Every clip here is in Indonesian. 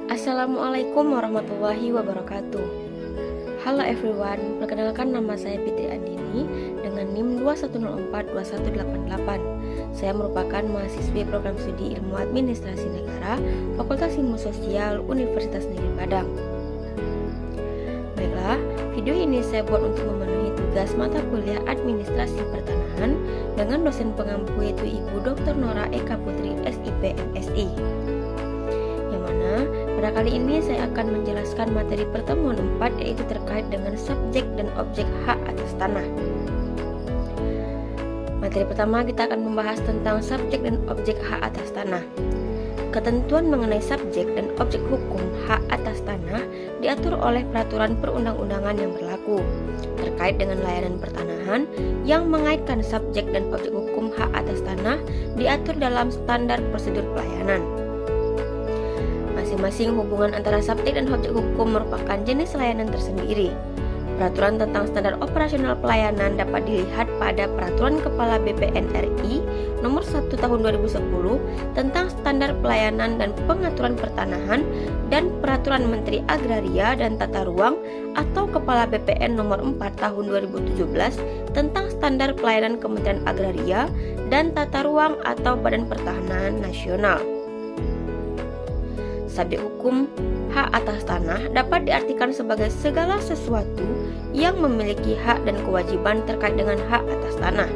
Assalamualaikum warahmatullahi wabarakatuh. Halo everyone, perkenalkan nama saya Fitri Andini dengan NIM 21042188. Saya merupakan mahasiswi program studi Ilmu Administrasi Negara, Fakultas Ilmu Sosial, Universitas Negeri Padang. Baiklah, video ini saya buat untuk memenuhi tugas mata kuliah Administrasi Pertanahan dengan dosen pengampu yaitu Ibu Dr. Nora Eka Putri, SIP, MSI. Pada kali ini saya akan menjelaskan materi pertemuan 4 yaitu terkait dengan subjek dan objek hak atas tanah. Materi pertama kita akan membahas tentang subjek dan objek hak atas tanah. Ketentuan mengenai subjek dan objek hukum hak atas tanah diatur oleh peraturan perundang-undangan yang berlaku terkait dengan layanan pertanahan yang mengaitkan subjek dan objek hukum hak atas tanah diatur dalam standar prosedur pelayanan. Masing-masing hubungan antara subjek dan objek hukum merupakan jenis layanan tersendiri. Peraturan tentang standar operasional pelayanan dapat dilihat pada Peraturan Kepala BPN RI Nomor 1 Tahun 2010 tentang standar pelayanan dan pengaturan pertanahan dan Peraturan Menteri Agraria dan Tata Ruang atau Kepala BPN Nomor 4 Tahun 2017 tentang standar pelayanan Kementerian Agraria dan Tata Ruang atau Badan Pertanahan Nasional. Subjek hukum hak atas tanah dapat diartikan sebagai segala sesuatu yang memiliki hak dan kewajiban terkait dengan hak atas tanah.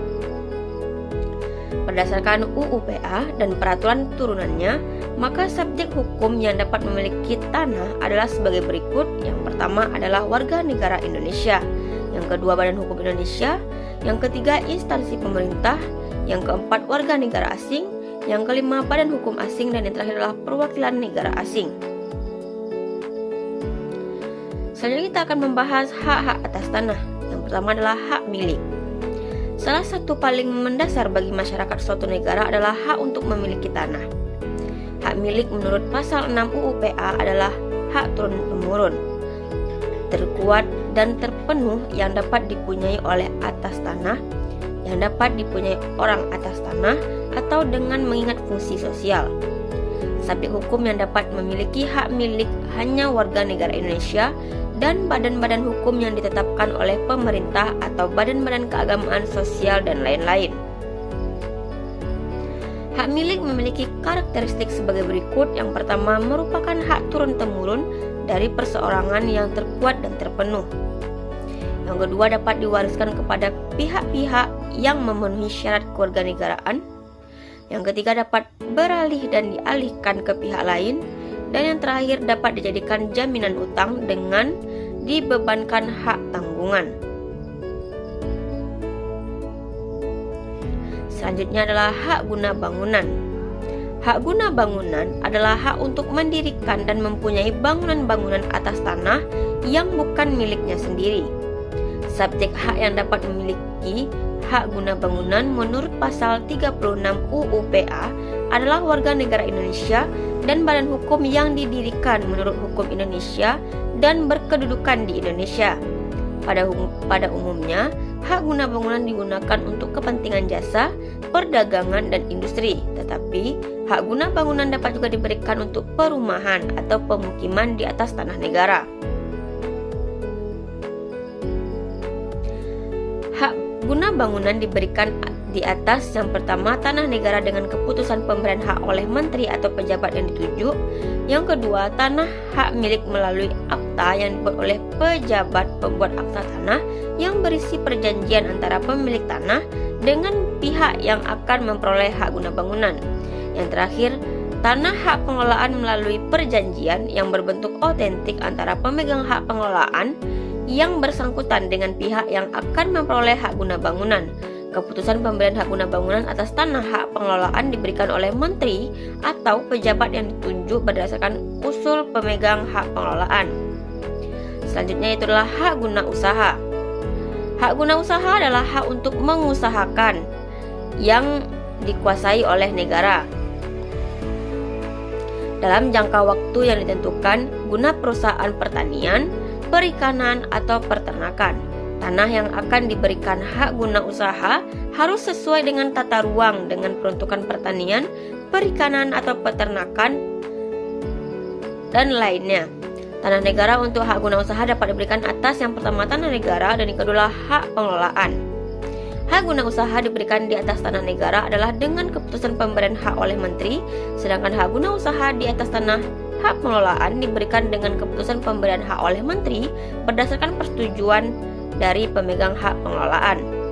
Berdasarkan UU-PA dan peraturan turunannya, maka subjek hukum yang dapat memiliki tanah adalah sebagai berikut. Yang pertama adalah warga negara Indonesia, yang kedua Badan Hukum Indonesia, yang ketiga instansi pemerintah, yang keempat warga negara asing, yang kelima Badan Hukum Asing, dan yang terakhir adalah perwakilan negara asing. Selanjutnya kita akan membahas hak-hak atas tanah. Yang pertama adalah hak milik. Salah satu paling mendasar bagi masyarakat suatu negara adalah hak untuk memiliki tanah. Hak milik menurut pasal 6 UU-PA adalah hak turun-temurun, terkuat dan terpenuh yang dapat dipunyai oleh atas tanah, yang dapat dipunyai orang atas tanah, atau dengan mengingat fungsi sosial. Subjek hukum yang dapat memiliki hak milik hanya warga negara Indonesia dan badan-badan hukum yang ditetapkan oleh pemerintah atau badan-badan keagamaan sosial dan lain-lain. Hak milik memiliki karakteristik sebagai berikut. Yang pertama merupakan hak turun-temurun dari perseorangan yang terkuat dan terpenuh. Yang kedua dapat diwariskan kepada pihak-pihak yang memenuhi syarat kewarganegaraan. Yang ketiga dapat beralih dan dialihkan ke pihak lain. Dan yang terakhir dapat dijadikan jaminan utang dengan dibebankan hak tanggungan. Selanjutnya adalah hak guna bangunan. Hak guna bangunan adalah hak untuk mendirikan dan mempunyai bangunan-bangunan atas tanah yang bukan miliknya sendiri. Subjek hak yang dapat memiliki hak guna bangunan menurut pasal 36 UU-PA adalah warga negara Indonesia dan badan hukum yang didirikan menurut hukum Indonesia dan berkedudukan di Indonesia. Pada umumnya, hak guna bangunan digunakan untuk kepentingan jasa, perdagangan, dan industri. Tetapi, hak guna bangunan dapat juga diberikan untuk perumahan atau pemukiman di atas tanah negara. Hak guna bangunan diberikan di atas yang pertama tanah negara dengan keputusan pemberian hak oleh menteri atau pejabat yang ditunjuk. Yang kedua tanah hak milik melalui akta yang dibuat oleh pejabat pembuat akta tanah yang berisi perjanjian antara pemilik tanah dengan pihak yang akan memperoleh hak guna bangunan. Yang terakhir tanah hak pengelolaan melalui perjanjian yang berbentuk otentik antara pemegang hak pengelolaan yang bersangkutan dengan pihak yang akan memperoleh hak guna bangunan. Keputusan pemberian hak guna bangunan atas tanah hak pengelolaan diberikan oleh menteri atau pejabat yang ditunjuk berdasarkan usul pemegang hak pengelolaan. Selanjutnya itu adalah hak guna usaha. Hak guna usaha adalah hak untuk mengusahakan yang dikuasai oleh negara dalam jangka waktu yang ditentukan guna perusahaan pertanian, perikanan, atau peternakan. Tanah yang akan diberikan hak guna usaha harus sesuai dengan tata ruang dengan peruntukan pertanian, perikanan, atau peternakan dan lainnya. Tanah negara untuk hak guna usaha dapat diberikan atas yang pertama tanah negara dan yang kedua hak pengelolaan. Hak guna usaha diberikan di atas tanah negara adalah dengan keputusan pemberian hak oleh menteri, sedangkan hak guna usaha di atas tanah hak pengelolaan diberikan dengan keputusan pemberian hak oleh menteri berdasarkan persetujuan dari pemegang hak pengelolaan.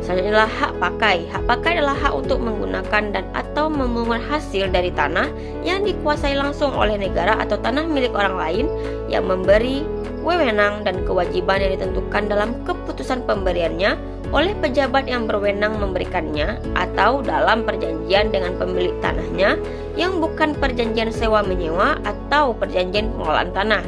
Selanjutnya adalah hak pakai. Hak pakai adalah hak untuk menggunakan dan atau memungut hasil dari tanah yang dikuasai langsung oleh negara atau tanah milik orang lain yang memberi wewenang dan kewajiban yang ditentukan dalam keputusan pemberiannya oleh pejabat yang berwenang memberikannya atau dalam perjanjian dengan pemilik tanahnya yang bukan perjanjian sewa menyewa atau perjanjian pengelolaan tanah.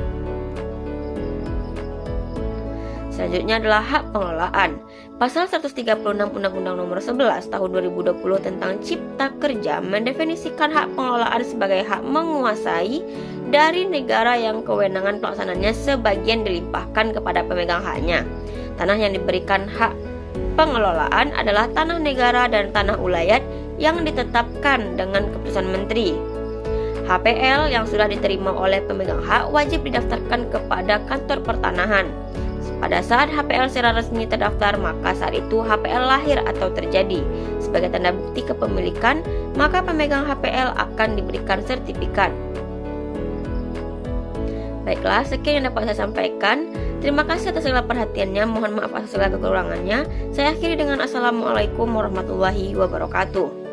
Selanjutnya adalah hak pengelolaan. Pasal 136 Undang-Undang Nomor 11 Tahun 2020 tentang Cipta Kerja mendefinisikan hak pengelolaan sebagai hak menguasai dari negara yang kewenangan pelaksananya sebagian dilimpahkan kepada pemegang haknya. Tanah yang diberikan hak pengelolaan adalah tanah negara dan tanah ulayat yang ditetapkan dengan keputusan menteri. HPL yang sudah diterima oleh pemegang hak wajib didaftarkan kepada kantor pertanahan. Pada saat HPL secara resmi terdaftar, maka saat itu HPL lahir atau terjadi. Sebagai tanda bukti kepemilikan, maka pemegang HPL akan diberikan sertifikat. Baiklah, sekian yang dapat saya sampaikan. Terima kasih atas segala perhatiannya. Mohon maaf atas segala kekurangannya. Saya akhiri dengan Assalamualaikum warahmatullahi wabarakatuh.